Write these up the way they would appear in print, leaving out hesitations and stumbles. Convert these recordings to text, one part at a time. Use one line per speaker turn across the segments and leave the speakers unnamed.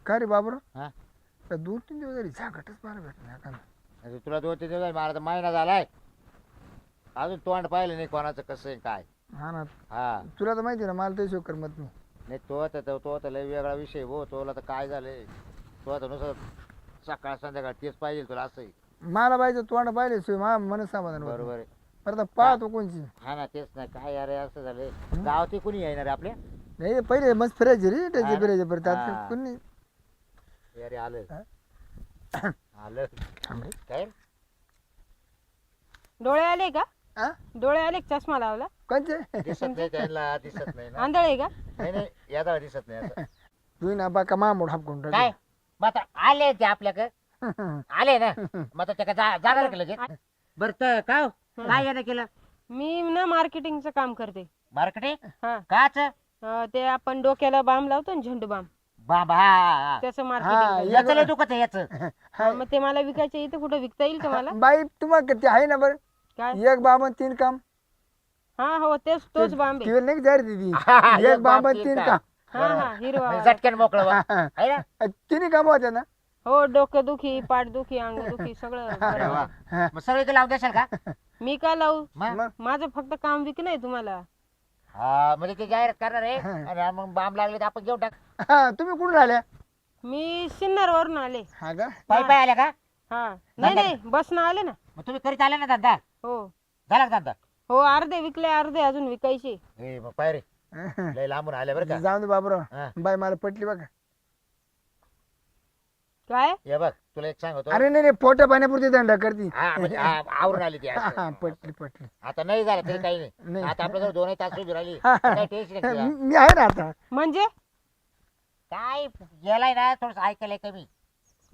काय रे बाबर
हा
2-3 दिवस झाली झाकटच पाहायला भेटत नाही का
अरे तुला 2-3 दिवस झाले, मला तर महिना झालाय अजून तोंड पाहिलं नाही कोणाचं कसं आहे काय.
हा ना
हा
तुला तर माहिती ना मला ते शोकर मत नाही.
नाही तो तर लय वेगळा विषय हो. तोला तर काय झालंय, तो आता नुसतं सकाळ संध्याकाळ तेच पाहिजे तुला असं आहे.
मला पाहिजे तोंड पाहिले शिवाय मा मन समाधान होत
बरोबर
नाही.
आहे.
बरं आता पाहतो कोणची
हा ना तेच ना काय अरे असं झालंय. गावात कोणी येणार आहे आपल्या.
नाही पहिले मस्त फिरायचे रे
हा
त्याचे
ना?
फिरायचे परत आता
हा.
कोणी
अरे आलं
हा?
आलं
थांब रे.
काय
डोळे आले का?
हा?
डोळे आले का? चष्मा लावला?
कोणचे
दिसत नाही त्यांना, दिसत नाही ना.
आंधळ आहे का?
नाही नाही यादा दिसत नाही असं.
तू ना बाका मामूड हापकून
काय मग आता आले ते आपल्याकडे आले ना मग आता ते का जाणार का लगेच. बरं तर काय हो? काय यानं केलं
मी ना मार्केटिंगचं काम करते.
मार्केटिंग
हा
काच
ते आपण डोक्याला बाम लावतो ना, झेंडू बाम,
बाबा हा
त्याचं
हा,
मार्केटिंग.
याचं लय दुखत आहे याचं.
मग ते मला विकायचं. इथं कुठं विकता येईल का मला?
बाई तुम्हाला किती आहे ना बरं
काय?
एक बाबन 3 काम
हा हो तोच बाम आहे.
ती नाही जारी दिदी
एक
एक
बाम,
बाबन
3
3
काम.
काम
हा हिरवा
म्हणजे
वाला.
झटक्यान मोकळं बा. आहे ना?
तिन्ही काम होते ना.
हो डोकं दुखी, पाठ दुखी, अंग दुखी सगळं
अरे
बरं.
वा. मग सगळे इथे लावून देशाल का
मी का लावू?
मग?
मग
माझं फक्त काम विकणं आहे तुम्हाला.
हा म्हणजे ते जाहिरात करणार आहे आणि मग बाम लागले तर आपण घेऊन टाक.
हा तुम्ही कुठून आल्या
मी सिन्नर वरून आले.
हा का
पायी पायी आल्या का
हा नाही बसनं आले ना.
मग तुम्ही करीत आले ना धंदा.
हो
झाला का धंदा.
हो अर्धे विकले, अर्धे अजून विकायचे.
ए मग पाय रे लय लांबून आले बरं का.
जाऊन दे बाबराव
हा.
बाई मला पटली बघा.
काय?
ये बघ तुला एक सांगतो.
अरे नाही नाही पोटा पाण्यापुरती धंदा करती
हा म्हणजे आवरून आली ती
हा,
असं.
पटली पटली
आता नाही झालं तरी काही नाही.
नाही.
आता आपल्याजवळ 2 तास उभी राहिली
हा, हा.
काय टेन्शन नाही तुला.
मी आहे ना आता
म्हणजे
काय गेलाय ना थोडस ऐकायला कमी.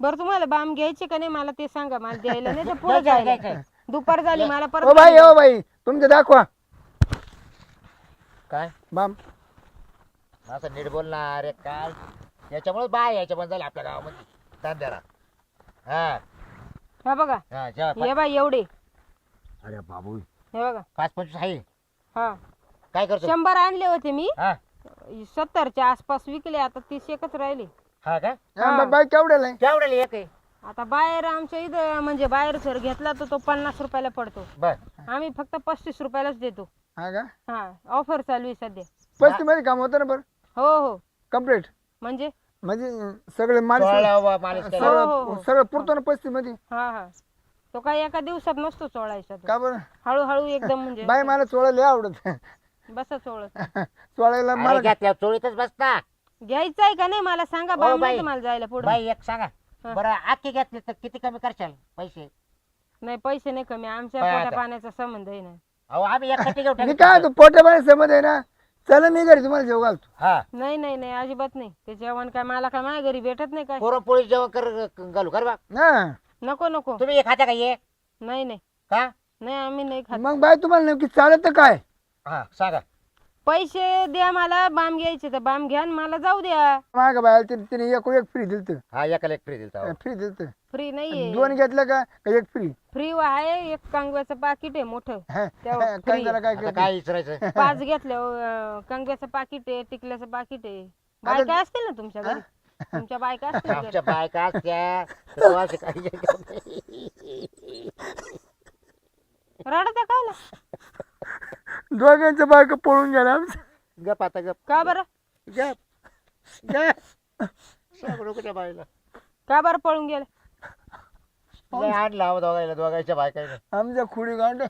बरं तुम्हाला बाम घ्यायचे का नाही मला ते सांगा. मला द्यायला नाही तर पुढे
घ्यायचंय,
जायला.
घ्यायचंय.
दुपार झाली मला
ओ
परत
बाई ओ बाई तुमचं दाखवा
काय
बाम
असं नीट बोल ना. अरे काय याच्यामुळे बाय याच्यामध्ये झालं आपल्या गावामध्ये धंद्याला. हा
हा बघा
हा जेव्हा
हे बाई एवढे.
अरे बाबू
हे बघा
5-25 आहे.
हा
काय करतो
100 आणले होते मी.
हा
70च्या आसपास विकले. आता 30 एकच राहिले.
हा का
हा.
बाई केवढ्याला आहे?
केवढ्याला एक आहे.
आता बाहेर आमच्या इथं म्हणजे बाहेर जर घेतला तर तो 50 रुपयाला पडतो.
बर
आम्ही फक्त 35 रुपयालाच देतो.
हा का
हा ऑफर चालू आहे सध्या.
35 मध्ये काम होतं ना बरं
हो हो
कम्प्लीट
म्हणजे
म्हणजे सगळे मालिश
मालिश केलं.
हो, हो, हो.
सगळं पुरतो ना 35 मध्ये
हा हा तो काही एका दिवसात नसतो चोळायचा तो.
का बरं
हळूहळू एकदम म्हणजे
बाई मला चोळा लय आवडत
बसा चोळत.
चोळायला
अरे
मला
घेतल्या चोळीतच बसता.
घ्यायचं आहे का नाही मला सांगा.
हो,
बाम
बाई.
नाही मला जायला पुढे.
बाई एक सांगा
हा.
बरं आखी घेतली तर किती कमी करशाल पैसे.
नाही पैसे नाही कमी. आमच्या
काय
पोटा
आता?
पाण्याचा संबंध आहे ना.
अहो आम्ही एक खट्टी घेऊ
मी
टाकू.
काय तू पोटा पाणी समज आहे ना चला मी घरी तुम्हाला जेव घालतो
हा
नाही नाही नाही अजिबात नाही. ते जेवण काय मला काय माझ्या घरी भेटत नाही काय.
पुरणपोळी जेवण घालू कर बा.
हा
नको नको
तुम्ही हे खाता का ये
नाही नाही
का
नाही आम्ही नाही खात.
मग बाई तुम्हाला नेमकी चालत तर काय
हा सांगा.
पैसे द्या मला. बाम घ्यायचे तर बाम घ्या आणि मला जाऊ द्या.
माग बाय तिने एक एक फ्री दिलत
हा एकाला एक फ्री दिलता.
फ्री दिलत
फ्री नाहीये.
2 घेतलं का एक फ्री
फ्री आहे. एक कांगव्याचं पाकिट आहे मोठं. तेव्हा
काय
free.
जरा काय
आता
करते?
काय विचारायचं.
5 घेतल्या कांगव्याचं पाकिट आहे, टिकल्याचं पाकिट आहे. बायका असतील ना तुमच्या घरी. तुमच्या बायका असतील घरी.
आमच्या बायका असत्या तर असं काही नाही.
रडता का ना?
दोघांच्या बायका पळून गेला
गप आता गप
का बरं?
गप गप सांगू नको त्या बाईला.
का बरं पळून गेले?
लय आणला अहो दोघांच्या बायकाने.
आमच्या खुडी गांड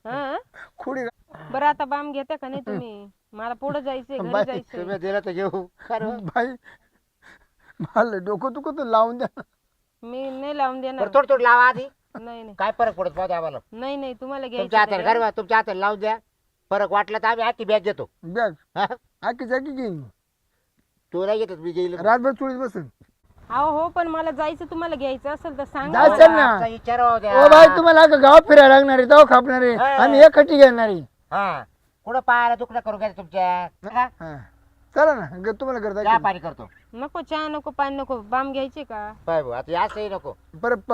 हा
खुडी
बरं आता बाम घेता का नाही तुम्ही? मला पुढे जायचंय, घरी
बाई,
जायचंय.
तुम्ही दिलं तर घेऊ.
बाई मला डोकं दुखत लावून द्या
मी नाही लावून देणार.
थोडं थोडं लावा आधी.
नाही नाही
काय फरक पडत पाहतो आम्हाला.
नाही नाही तुम्हाला
तुमच्या
घ्यायचं
हाताने
तर
घर तुमच्या हाताने लावून द्या. फरक वाटला तर आम्ही आखी बॅग घेतो.
बॅग
हा?
आकी जाकी घेईन
तू नाही घेतत मी घेईल.
रातभर चोळीत बसून
अहो हो पण मला जायचं. तुम्हाला घ्यायचं असेल तर सांगा.
जायचं. चल ना.
आमचा विचार राहू द्या.
ओ बाई तुम्हाला अगं गाव फिरायला लागणार आहे दवा खापणार आहे
हा.
आम्ही एक खटी घेणार आहे
हा कुठं पाहायला दुखणं करू घ्यायचं तुमच्या. हा?
हा. चला ना तुम्हाला
चहा
करता
पाणी करतो.
नको चहा नको पाणी नको. बाम घ्यायचे का?
पाय भाऊ आता असंही नको.
परत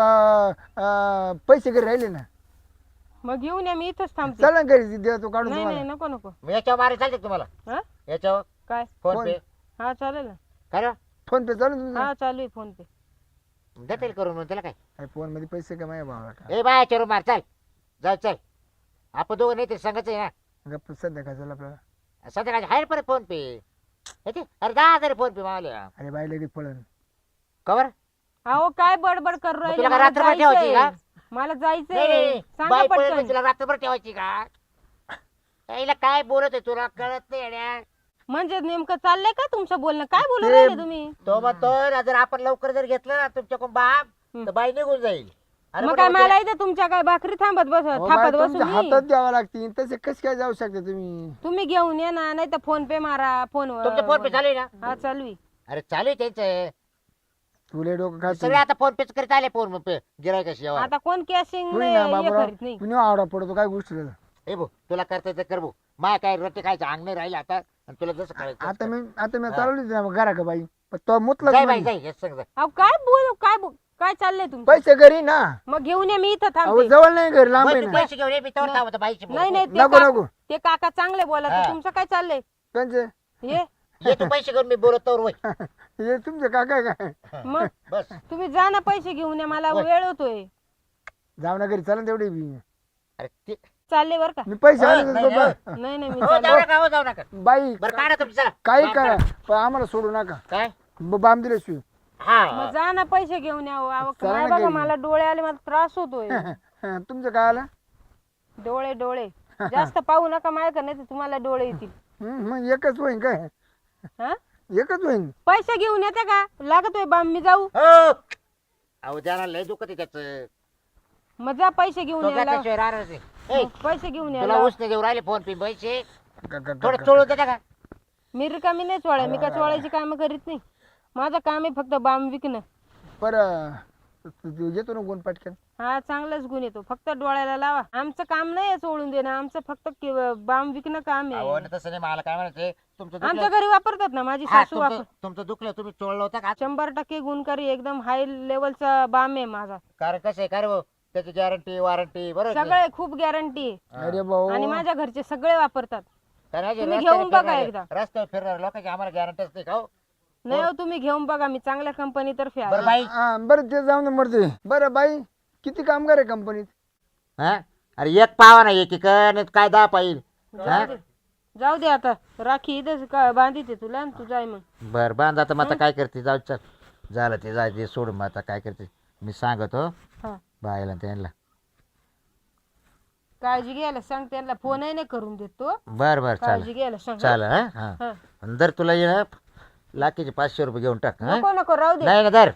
पैसे घरी राहिले ना
मग घेऊन या. मी इथंच थांबते.
चला ना घरी देतो काढून
नाही नाही
तुम्हाला
नको नको.
मी याच्यावर मारे चालते का तुम्हाला.
हा
याच्यावर
काय?
फोन पे
हा चालेल ना.
काय रे?
फोन पे चालू तुमचा
हा चालू आहे फोन पे.
देतील करून मग त्याला काय.
फोन मध्ये पैसे कमाय भावा का
ए बाय चलो मार चल जाऊ चल. आपण दोघं नाही ते संघच आहे ना.
गप्प सध्या काय झालं आपल्याला
सध्या काय परत फोन पे. अरे 10,000 फोन पे मावल्या
अरे बाई लगेच पळण
कवर.
अहो काय बडबड करू
मग
राहिले,
तुला काय
मला
रात्रभर ठेवायची
जायचंय.
का?
मला
नाही,
जायचंय,
नाही,
सांगा
बाई पळत
पटकन.
तुला रात्रभर ठेवायची का? याला काय बोलत आहे तुला कळत नाही येड्या.
म्हणजे नेमकं चाललंय का तुमचं बोलणं, काय बोलू
ते-
राहिले तुम्ही?
तो म्हणतो जर आपण लवकर जर घेतलं ना तुमच्याकडून बाप तर बाई निघून जाईल. अरे
मग
पण
काय
होते-
मला इथे तुमच्या काय भाकरी थांबत बस
अहो
थापत
बाई,
बसू
तुमच्या
मी?
हातात द्यावा लागतील तसे कसे काय जाऊ शकता तुम्ही
तुम्ही घेऊन ये ना, नाही तर फोन पे मारा फोनवर.
तुमचे फोन पे चालू आहे ना?
हा चालू आहे.
अरे चालू आहे त्यांचं.
तुले डोकं खात
सगळे आता फोन पेच करीत आले फोन पे गिरायकाशी यावर.
आता कोण कॅशिंग
तुम्ही ना
हे
बाबूराव
करीत नाही.
तुम्ही आवडा पडतो काय गोष्टी
ए भाऊ तुला करता तर कर भाऊ. माय काय रट्टे खायचं अंग नाही राहिलं आता आणि तुला जसं करायचं
आता
तसं
मी
हा.
चालवली ना घरा का बाई पण तो
कर.
मुतला
जाय बाई जाय हे सांग जा.
अहो काय बोलू काय चाललंय तुमचं?
पैसे घरी ना
मग घेऊन ये, मी इथं
अहो
थांबते.
जवळ नाही घरी लांब आहे
बरं, तू
ना
पैसे घेऊन ये मी तेवढं थांबतो बाईची
नाही नाही, ते
नको
का-
नको
ते काका चांगले बोलत
हा.
तुमचं काय चाललंय?
त्यांचे
हे
ये तू पैसे घेऊन मी बोलतो वय.
हे तुमचे काका काय
मग
बस
तुम्ही जा ना, पैसे घेऊन या, मला
होय.
वेळ होतोय.
जाऊ ना घरी चालेल तेवढी बी
अरे ते
चालले बर का?
मी पैसे
हो,
आणले
नाही,
तर
नाही.
बा-
नाही नाही, मी
हो
चालले.
जाऊ नका हो जाऊ नका.
बाई
बरं काढा तुम्ही चला.
काही
बाम
करा
काढा.
पण आम्हाला सोडू नका
काय
बाम दिल्याशिवाय
हा
मग जा ना, पैसे घेऊन या. अहो,
चला
काय
ना
बघा
घरी.
मला डोळे आले, मला त्रास होतोय.
तुमचं काय आलं
डोळे डोळे जास्त पाहू नका माझ्या, नाही तर तुम्हाला डोळे येतील.
मग एकच होईन काय
हा?
एकच होईन
पैसे घेऊन येते का? लागतोय बाम, मी जाऊ.
हो अहो त्याला लय दुखत आहे त्याचं.
मग जा पैसे घेऊन
तो
या.
त्याशिवाय राहणार नाही. ए,
पैसे घेऊन
तुला
या.
उसने देऊ राहिले फोन पे पैसे
ग- ग-
थोडं
ग-
चोळून देता का?
मी रिकामी नाही चोळ्या, मी काय चोळायची कामं करीत नाही. माझं काम आहे फक्त बाम विकणं.
बरं येतो ना गुण पटकन
हा चांगलाच गुण येतो, फक्त डोळ्याला लावा. आमचं काम नाही सोडून देणं, आमचं फक्त बाम विकणं काम
अहो
आहे.
ना तसं नाही मला काय म्हणायचं तुमचं
आमच्या
दुखलं.
घरी वापरतात ना, माझी
हा,
सासू वापर.
तुमचं दुखलं तुम्ही चोळलं होतं का?
100% गुणकारी, एकदम हाय लेवलचा बाम आहे माझा.
कारण कसं आहे का रे भाऊ, त्याची गॅरंटी वॉरंटी बरोबर
सगळे खूप गॅरंटी आहे
अरे भाऊ
आणि माझ्या घरचे सगळे वापरतात.
कारण
तुम्ही घेऊन बघा एकदा.
रस्त्यावर फिरणार लोकांची आम्हाला गॅरंटीच नाही का हो?
नाही हो, तुम्ही घेऊन बघा, मी चांगल्या कंपनी तर्फे
बरं
आहे.
बाई
हा, बरं ते जाऊन दे मरते बरं बाई किती कामगार आहे कंपनीत
हा अरे एक पावा ना एक नाही काय 10 पाहिल.
जाऊ दे आता, राखी इथं बांधिते तुला आणि तू जाय मग.
बर बांध आता मग आता काय करते जाऊ चल झालं ते जायचे सोड मग आता काय करते मी सांगतो
हा,
बायला त्यांना.
काळजी घ्यायला सांग त्यांना, फोनही नाही करून देतो.
बर बर
काळजी
चाल
घ्यायला सांग.
चाल हा हा
हा.
आणि दर तुला ये लाखीचे 500 रुपये घेऊन टाक हा
नको नको, राहू दे.
नाही ना दर